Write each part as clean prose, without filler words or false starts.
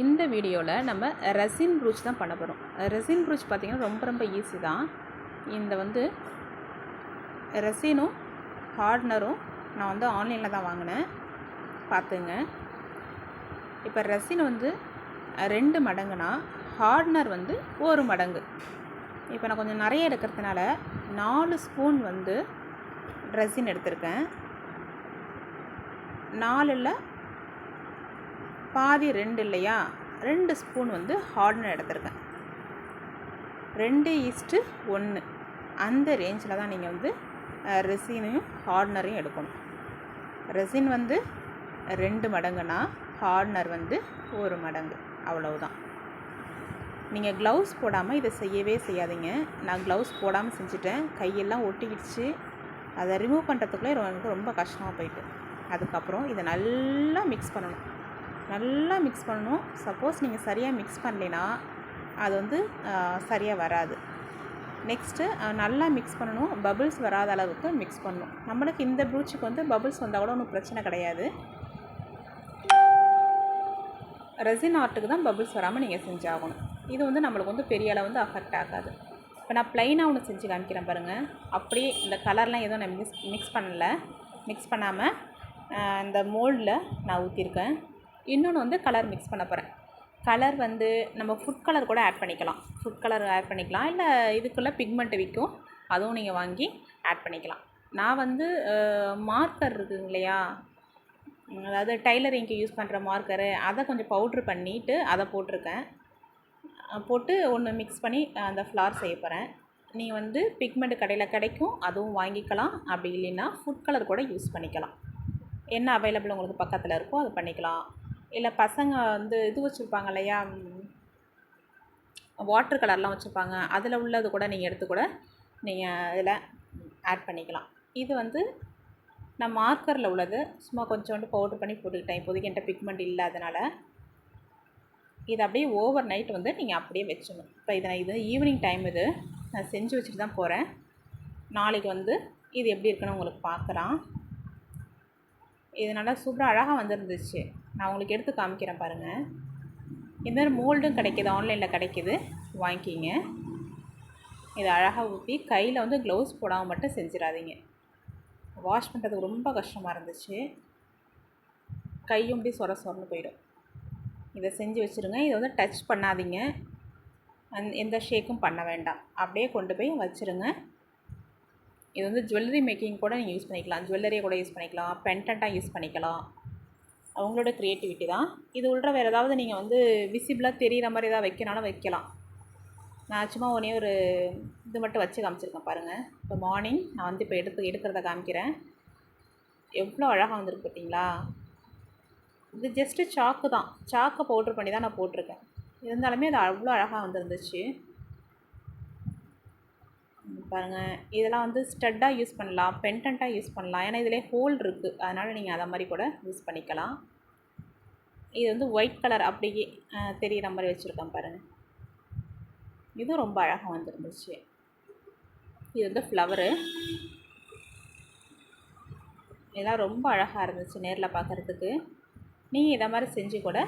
இந்த வீடியோவில் நம்ம ரெசின் ப்ரூச் தான் பண்ண போகிறோம். ரெசின் ப்ரூச் பார்த்திங்கன்னா ரொம்ப ஈஸி தான். இந்த ரெசினும் ஹார்ட்னரும் நான் ஆன்லைனில் தான் வாங்கினேன், பார்த்துங்க. இப்போ ரெசின் 2 மடங்குனா ஹார்ட்னர் 1 மடங்கு. இப்போ நான் கொஞ்சம் நிறைய எடுக்கிறதுனால 4 ஸ்பூன் ரெசின் எடுத்திருக்கேன். 4ல் பாதி 2 இல்லையா, 2 ஸ்பூன் ஹார்ட்னர் எடுத்திருக்கேன். 2:1 அந்த ரேஞ்சில் தான் நீங்கள் ரெசினையும் ஹார்ட்னரையும் எடுக்கணும். ரெசின் 2 மடங்குனா ஹார்ட்னர் 1 மடங்கு, அவ்வளவுதான். நீங்கள் க்ளவுஸ் போடாமல் இதை செய்யவே செய்யாதீங்க. நான் க்ளவுஸ் போடாமல் செஞ்சுட்டேன், கையெல்லாம் ஒட்டிக்கிடுச்சு. அதை ரிமூவ் பண்ணுறதுக்குள்ளே எனக்கு ரொம்ப கஷ்டமாக போயிட்டு. அதுக்கப்புறம் இதை நல்லா மிக்ஸ் பண்ணணும். சப்போஸ் நீங்கள் சரியாக மிக்ஸ் பண்ணலைன்னா அது சரியாக வராது. நெக்ஸ்ட்டு நல்லா மிக்ஸ் பண்ணணும், பபிள்ஸ் வராத அளவுக்கு மிக்ஸ் பண்ணணும். நம்மளுக்கு இந்த ப்ரூச்சுக்கு பபிள்ஸ் வந்தால் கூட ஒன்றும் பிரச்சனை கிடையாது. ரெசின் ஆர்ட்டுக்கு தான் பபிள்ஸ் வராமல் நீங்கள் செஞ்சாகணும். இது நம்மளுக்கு பெரிய அளவு அஃபெக்ட் ஆகாது. இப்போ நான் ப்ளைனாக ஒன்று செஞ்சு காமிக்கிறேன் பாருங்கள். அப்படியே இந்த கலர்லாம் எதுவும் நான் மிக்ஸ் பண்ணாமல் இந்த மோல்டில் நான் ஊற்றிருக்கேன். இன்னொன்று கலர் மிக்ஸ் பண்ண போகிறேன். கலர் நம்ம ஃபுட் கலர் கூட ஆட் பண்ணிக்கலாம். இல்லை இதுக்குள்ளே பிக்மெண்ட் விற்கும், அதுவும் நீங்கள் வாங்கி ஆட் பண்ணிக்கலாம். நான் மார்க்கர் இருக்குங்க இல்லையா, அதாவது டைலரிங்க்கு யூஸ் பண்ணுற மார்க்கரு, அதை கொஞ்சம் பவுட்ரு பண்ணிவிட்டு அதை போட்டு ஒன்று மிக்ஸ் பண்ணி அந்த ஃப்ளார் செய்ய போகிறேன். நீங்கள் பிக்மெண்ட் கடையில் கிடைக்கும், அதுவும் வாங்கிக்கலாம். அப்படி இல்லைன்னா ஃபுட் கலர் கூட யூஸ் பண்ணிக்கலாம். என்ன அவைலபிள் உங்களுக்கு பக்கத்தில் இருக்கோ அது பண்ணிக்கலாம். இல்லை பசங்க இது வச்சுருப்பாங்க இல்லையா, வாட்டர் கலர்லாம் வச்சுருப்பாங்க, அதில் உள்ளது கூட நீங்கள் எடுத்து கூட நீங்கள் இதில் ஆட் பண்ணிக்கலாம். இது நான் மார்க்கரில் உள்ளது சும்மா கொஞ்சோண்டு பவுட்ரு பண்ணி போட்டுக்கிட்டேன். இப்போதைக்கு என்கிட்ட பிக்மெண்ட் இல்லாதனால இது அப்படியே ஓவர் நைட் நீங்கள் அப்படியே வச்சிடணும். இப்போ இது ஈவினிங் டைம் நான் செஞ்சு வச்சுட்டு தான் போகிறேன். நாளைக்கு இது எப்படி இருக்குன்னு உங்களுக்கு பார்க்குறான். இது நல்லா சூப்பராக அழகாக வந்துருந்துச்சு. நான் உங்களுக்கு எடுத்து காமிக்கிறேன் பாருங்கள். இதுமாதிரி மோல்டும் கிடைக்கிது, ஆன்லைனில் கிடைக்கிது, வாங்கிக்கிங்க. இதை அழகாக ஊற்றி கையில் க்ளவுஸ் போடாமல் மட்டும் செஞ்சிடாதீங்க. வாஷ் பண்ணுறதுக்கு ரொம்ப கஷ்டமாக இருந்துச்சு, கையும் இப்படி சொரன்னு போயிடும். இதை செஞ்சு வச்சுருங்க. இதை டச் பண்ணாதீங்க, எந்த ஷேக்கும் பண்ண வேண்டாம், அப்படியே கொண்டு போய் வச்சுருங்க. இது ஜுவல்லரி மேக்கிங் கூட நீங்கள் யூஸ் பண்ணிக்கலாம், ஜுவல்லரியை கூட யூஸ் பண்ணிக்கலாம், பெண்டண்ட்டாக யூஸ் பண்ணிக்கலாம். அவங்களோட க்ரியேட்டிவிட்டி தான். இது உள்ள வேறு ஏதாவது நீங்கள் விசிபிளாக தெரிகிற மாதிரி ஏதாவது வைக்கனாலும் வைக்கலாம். நான் சும்மா ஒரு இது மட்டும் வச்சு காமிச்சிருக்கேன் பாருங்கள். இப்போ மார்னிங் நான் இப்போ எடுக்கிறத காமிக்கிறேன். எவ்வளோ அழகாக வந்துருக்கு பார்த்தீங்களா. இது ஜஸ்ட்டு சாக்கு தான், சாக்கை பவுட்ரு பண்ணி தான் நான் போட்டிருக்கேன். இருந்தாலுமே அது அவ்வளோ அழகாக வந்துருந்துச்சு பாருங்கள். இதெல்லாம் ஸ்டட்டாக யூஸ் பண்ணலாம், பெண்டண்ட்டாக யூஸ் பண்ணலாம். ஏன்னா இதிலே ஹோல் இருக்குது, அதனால் நீங்கள் அதை மாதிரி கூட யூஸ் பண்ணிக்கலாம். இது ஒயிட் கலர் அப்படியே தெரிகிற மாதிரி வச்சுருக்கேன் பாருங்கள். இதுவும் ரொம்ப அழகாக வந்துருந்துச்சு. இது ஃப்ளவரு, இதெல்லாம் ரொம்ப அழகாக இருந்துச்சு நேரில் பார்க்குறதுக்கு. நீங்கள் இதை மாதிரி செஞ்சு கூட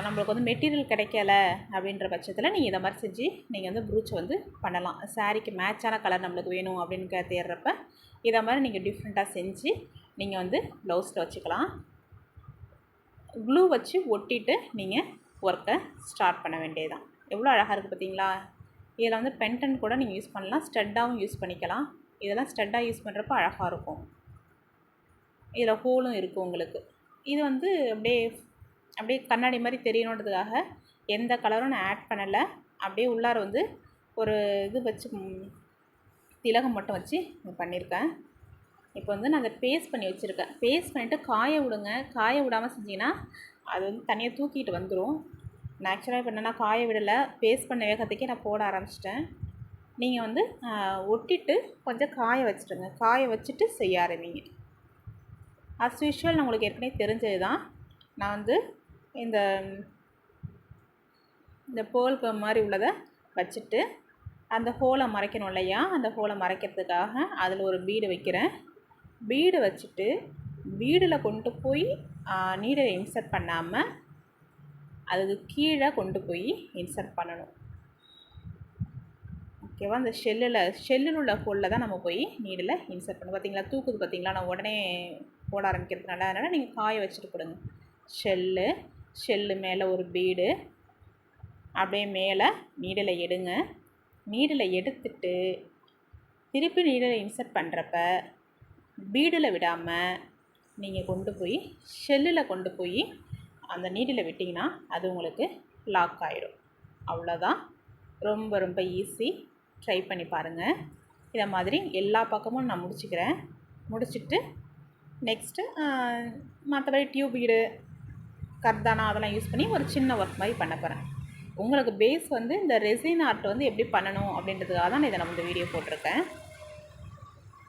நம்மளுக்கு மெட்டீரியல் கிடைக்கல அப்படின்ற பட்சத்தில் நீங்கள் இதை மாதிரி செஞ்சு நீங்கள் ப்ரூச் பண்ணலாம். சாரீக்கு மேட்சான கலர் நம்மளுக்கு வேணும் அப்படின்னு தேடுறப்ப இதை மாதிரி நீங்கள் டிஃப்ரெண்ட்டாக செஞ்சு நீங்கள் ப்ளவுஸில் வச்சுக்கலாம். க்ளூ வச்சு ஒட்டிட்டு நீங்கள் ஒர்க்கை ஸ்டார்ட் பண்ண வேண்டியதுதான். எவ்வளோ அழகாக இருக்குது பார்த்தீங்களா. இதில் பென்டன் கூட நீங்கள் யூஸ் பண்ணலாம், ஸ்டட்டாகவும் யூஸ் பண்ணிக்கலாம். இதெல்லாம் ஸ்டட்டாக யூஸ் பண்ணுறப்ப அழகாக இருக்கும். இதில் ஹோலும் இருக்குது உங்களுக்கு. இது அப்படியே கண்ணாடி மாதிரி தெரியணுன்றதுக்காக எந்த கலரும் நான் ஆட் பண்ணலை. அப்படியே உள்ளார ஒரு இது வச்சு திலகம் மட்டும் வச்சு பண்ணியிருக்கேன். இப்போ நான் அதை பேஸ்ட் பண்ணி வச்சுருக்கேன். பேஸ்ட் பண்ணிவிட்டு காய விடுங்க. காய விடாமல் செஞ்சிங்கன்னா அது தனியாக தூக்கிட்டு வந்துடும். நான் ஆக்சுவலாக இப்போ என்னென்னா காய விடலை, பேஸ்ட் பண்ண வேகத்துக்கே நான் போட ஆரம்பிச்சிட்டேன். நீங்கள் ஒட்டிட்டு கொஞ்சம் காய வச்சுட்டுங்க. காய வச்சுட்டு செய்ய ஆரம்பிங்க. அஸ் யூஷுவல் நான் உங்களுக்கு ஏற்கனவே தெரிஞ்சது தான். நான் இந்த போல் மாதிரி உள்ளதை வச்சுட்டு அந்த ஹோலை மறைக்கணும் இல்லையா, அந்த ஹோலை மறைக்கிறதுக்காக அதில் ஒரு பீடு வைக்கிறேன். பீடு வச்சுட்டு பீடில் கொண்டு போய் நீடலை இன்சர்ட் பண்ணாமல் அதுக்கு கீழே கொண்டு போய் இன்சர்ட் பண்ணணும். ஓகேவா? அந்த ஷெல்லில் உள்ள ஹோலில் தான் நம்ம போய் நீடில் இன்சர்ட் பண்ணணும். பார்த்தீங்களா, தூக்குது பார்த்தீங்களா? நான் உடனே போட ஆரம்பிக்கிறதுனால அதனால் நீங்கள் காய வச்சுட்டு போடுங்க. ஷெல்லு மேலே ஒரு பீடு, அப்படியே மேலே நீடில் எடுங்க. நீடில் எடுத்துட்டு திருப்பி நீடில் இன்சர்ட் பண்ணுறப்ப பீடில் விடாமல் நீங்கள் கொண்டு போய் ஷெல்லில் கொண்டு போய் அந்த நீடில் விட்டிங்கன்னா அது உங்களுக்கு லாக் ஆகிடும். அவ்வளோதான். ரொம்ப ரொம்ப ஈஸி. ட்ரை பண்ணி பாருங்கள். இதை மாதிரி எல்லா பக்கமும் நான் முடிச்சுக்கிறேன். முடிச்சுட்டு நெக்ஸ்ட்டு மற்றபடி டியூப் பீடு, கர்தானா அதெல்லாம் யூஸ் பண்ணி ஒரு சின்ன ஒர்க் மாதிரி பண்ண போகிறேன். உங்களுக்கு பேஸ் வந்து இந்த ரெசின் ஆர்ட் வந்து எப்படி பண்ணணும் அப்படின்றதுக்காக தான் இதை நான் இந்த வீடியோ போட்டிருக்கேன்.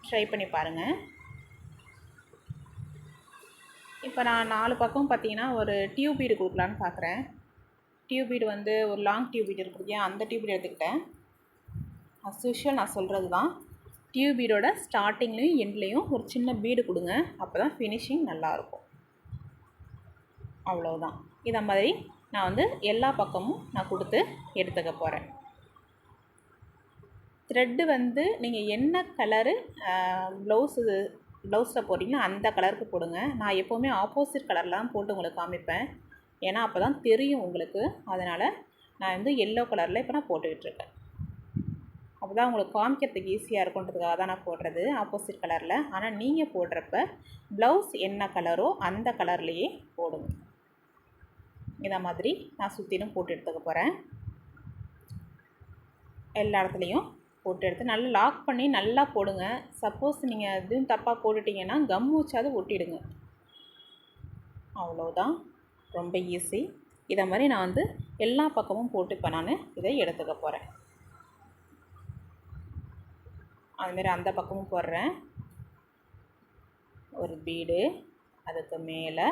ட்ரை பண்ணி பாருங்கள். இப்போ நான் 4 பக்கம் பார்த்தீங்கன்னா ஒரு டியூப் பீடு கொடுக்கலான்னு பார்க்குறேன். டியூப் பீடு வந்து ஒரு லாங் டியூப் பீடு இருக்குது இல்லையா, அந்த டியூப் பீடு எடுத்துக்கிட்டேன். அஸ் யூஷுவல் நான் சொல்கிறது தான். டியூப் பீடோட ஸ்டார்டிங்லேயும் எண்ட்லேயும் ஒரு சின்ன பீடு கொடுங்க. அப்போ தான் ஃபினிஷிங் நல்லாயிருக்கும். அவ்வளோதான். இதை மாதிரி நான் வந்து எல்லா பக்கமும் நான் கொடுத்து எடுத்துக்க போகிறேன். த்ரெட்டு வந்து நீங்கள் என்ன கலரு ப்ளவுஸில் போட்டிங்கன்னா அந்த கலருக்கு போடுங்க. நான் எப்போவுமே ஆப்போசிட் கலரில் தான் போட்டு உங்களுக்கு காமிப்பேன். ஏன்னா அப்போ தான் தெரியும் உங்களுக்கு. அதனால் நான் வந்து எல்லோ கலரில் இப்போ நான் போட்டுக்கிட்டுருக்கேன். அப்போ தான் உங்களுக்கு காமிக்கிறதுக்கு ஈஸியாக இருக்குன்றதுக்காக தான் நான் போடுறது ஆப்போசிட் கலரில். ஆனால் நீங்கள் போடுறப்ப ப்ளவுஸ் என்ன கலரோ அந்த கலர்லேயே போடுங்க. இதை மாதிரி நான் சுற்றிலும் போட்டு எடுத்துக்க போகிறேன். எல்லா இடத்துலையும் போட்டு எடுத்து நல்லா லாக் பண்ணி நல்லா போடுங்க. சப்போஸ் நீங்கள் எதுவும் தப்பாக போட்டுட்டிங்கன்னா கம் வச்சாவது ஒட்டிடுங்க. அவ்வளோதான். ரொம்ப ஈஸி. இதை மாதிரி நான் வந்து எல்லா பக்கமும் போட்டு இப்போ நான் இதை எடுத்துக்க போகிறேன். அதுமாரி அந்த பக்கமும் போடுறேன். ஒரு பீடு, அதுக்கு மேலே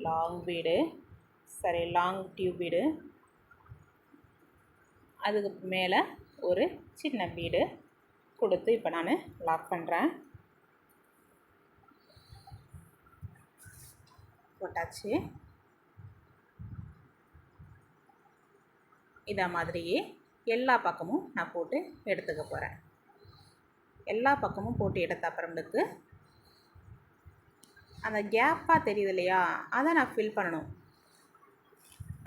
long bead, long tube bead, அதுக்கு மேலே ஒரு சின்ன பீடு கொடுத்து இப்போ நான் லாக் பண்ணுறேன். போட்டாச்சு. இதை மாதிரியே எல்லா பக்கமும் நான் போட்டு எடுத்துக்க போகிறேன். எல்லா பக்கமும் போட்டு எடுத்த அப்புறமேட்டுக்கு அந்த கேப்பாக தெரியுது இல்லையா, அதை நான் ஃபில் பண்ணணும்.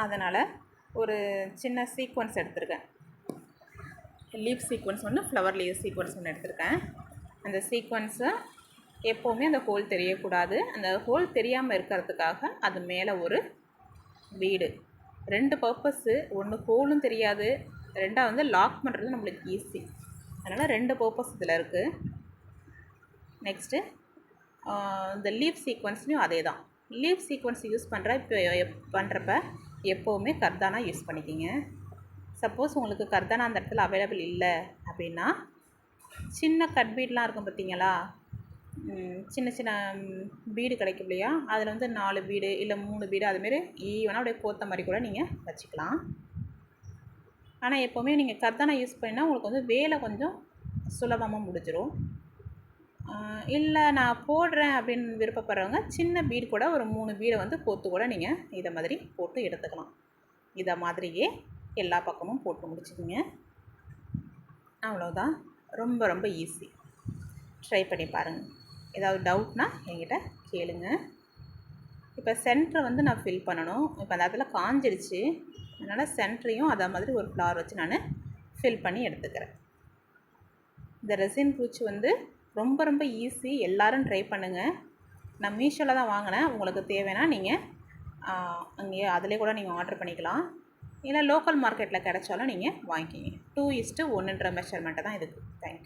அதனால் ஒரு சின்ன சீக்வன்ஸ் எடுத்திருக்கேன். லீஃப் சீக்வன்ஸ் ஒன்று, ஃப்ளவர் லீஃப் சீக்வன்ஸ் ஒன்று எடுத்திருக்கேன். அந்த சீக்வன்ஸை எப்போவுமே அந்த ஹோல் தெரியக்கூடாது. அந்த ஹோல் தெரியாமல் இருக்கிறதுக்காக அது மேலே ஒரு பீடு. 2 பர்பஸ்ஸு. ஒன்று ஹோலும் தெரியாது, 2ஆவது வந்து லாக் பண்ணுறது நம்மளுக்கு ஈஸி. அதனால் 2 பர்பஸ் இதில் இருக்குது. நெக்ஸ்ட்டு இந்த லீஃப் சீக்வன்ஸ்லையும் அதே தான். லீஃப் சீக்வன்ஸ் யூஸ் பண்ணுறப்ப எப்போவுமே கர்தானா யூஸ் பண்ணிக்கிங்க. சப்போஸ் உங்களுக்கு கர்தானா அந்த இடத்துல அவைலபிள் இல்லை அப்படின்னா சின்ன கட் பீட்லாம் இருக்கும் பார்த்தீங்களா, சின்ன சின்ன பீடு கிடைக்கும் இல்லையா, அதில் வந்து 4 பீடு இல்லை 3 பீடு அதுமாரி ஈவனாக அப்படியே கோத்த மாதிரி கூட நீங்கள் வச்சுக்கலாம். ஆனால் எப்போவுமே நீங்கள் கர்தானா யூஸ் பண்ணினா உங்களுக்கு வந்து வேலை கொஞ்சம் சுலபமாக முடிஞ்சிடும். இல்லை நான் போடுறேன் அப்படின்னு விருப்பப்படுறவங்க சின்ன பீடு கூட ஒரு 3 பீடை வந்து கோத்து கூட நீங்கள் இதை மாதிரி போட்டு எடுத்துக்கலாம். இதை மாதிரியே எல்லா பக்கமும் போட்டு முடிச்சுக்கிங்க. அவ்வளோதான். ரொம்ப ரொம்ப ஈஸி. ட்ரை பண்ணி பாருங்கள். ஏதாவது டவுட்னா என்கிட்ட கேளுங்க. இப்போ சென்டரை வந்து நான் ஃபில் பண்ணணும். இப்போ அந்த இடத்துல காஞ்சிடுச்சு, அதனால் சென்டரையும் அதை மாதிரி ஒரு ஃப்ளவர் வச்சு நான் ஃபில் பண்ணி எடுத்துக்கிறேன். இந்த ரெசின் பூச்சி வந்து ரொம்ப ரொம்ப ஈஸி. எல்லோரும் ட்ரை பண்ணுங்கள். நான் மீஷோவில் தான் வாங்கினேன். உங்களுக்கு தேவைன்னா நீங்கள் அங்கேயே அதிலே கூட நீங்கள் ஆர்டர் பண்ணிக்கலாம். இல்லை லோக்கல் மார்க்கெட்டில் கிடைச்சாலும் நீங்கள் வாங்கிக்கிங்க. 2:1 மெஷர்மெண்ட்டை தான் இதுக்கு. தேங்க்யூ.